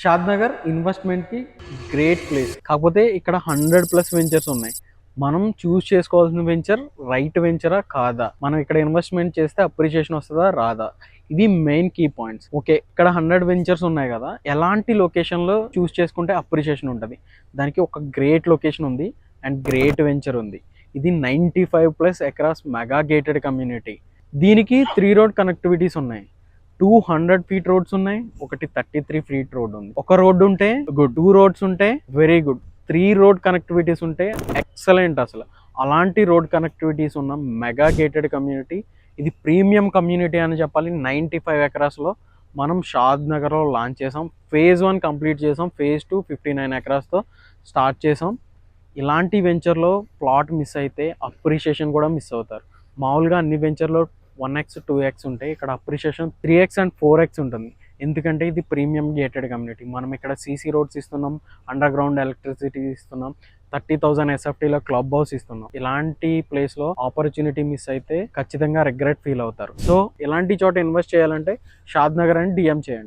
షాద్ Nagar ఇన్వెస్ట్మెంట్కి great place. కాకపోతే ఇక్కడ 100+ ventures ఉన్నాయి. మనం చూస్ చేసుకోవాల్సిన వెంచర్ రైట్ వెంచరా కాదా, మనం ఇక్కడ ఇన్వెస్ట్మెంట్ చేస్తే అప్రిషియేషన్ వస్తుందా రాదా, ఇది మెయిన్ కీ పాయింట్స్. ఓకే, ఇక్కడ 100 వెంచర్స్ ఉన్నాయి కదా, ఎలాంటి లొకేషన్లో చూస్ చేసుకుంటే అప్రిషియేషన్ ఉంటుంది? దానికి ఒక గ్రేట్ లొకేషన్ ఉంది అండ్ గ్రేట్ వెంచర్ ఉంది. ఇది 95+ ఎకరాస్ మెగా గేటెడ్ కమ్యూనిటీ. దీనికి 3 రోడ్ కనెక్టివిటీస్ ఉన్నాయి. 200 ఫీట్ రోడ్స్ ఉన్నాయి, ఒకటి 33 ఫీట్ రోడ్ ఉంది. ఒక రోడ్డు ఉంటే గుడ్, 2 రోడ్స్ ఉంటే వెరీ గుడ్, 3 రోడ్ కనెక్టివిటీస్ ఉంటే ఎక్సలెంట్. అసలు అలాంటి రోడ్ కనెక్టివిటీస్ ఉన్న మెగా గేటెడ్ కమ్యూనిటీ ఇది. ప్రీమియం కమ్యూనిటీ అని చెప్పాలి. 95 ఎకరాస్లో మనం షాద్ నగర్లో లాంచ్ చేసాం. ఫేజ్ 1 కంప్లీట్ చేసాం, ఫేజ్ 2 59 ఎకరాస్తో స్టార్ట్ చేసాం. ఇలాంటి వెంచర్లో ప్లాట్ మిస్ అయితే అప్రిషియేషన్ కూడా మిస్ అవుతారు. మామూలుగా అన్ని వెంచర్లో 1x 2x ఉంటాయి, ఇక్కడ అప్రిషియేషన్ 3x అండ్ 4x ఉంటుంది. ఎందుకంటే ఇది ప్రీమియం గేటెడ్ కమ్యూనిటీ. మనం ఇక్కడ సీసీ రోడ్స్ ఇస్తున్నాం, అండర్ గ్రౌండ్ ఎలక్ట్రిసిటీ ఇస్తున్నాం, 30,000 SFTలో క్లబ్ హౌస్ ఇస్తున్నాం. ఇలాంటి ప్లేస్లో ఆపర్చునిటీ మిస్ అయితే ఖచ్చితంగా రిగ్రెట్ ఫీల్ అవుతారు. సో ఇలాంటి చోట ఇన్వెస్ట్ చేయాలంటే షాద్ నగర్ అని DM చేయండి.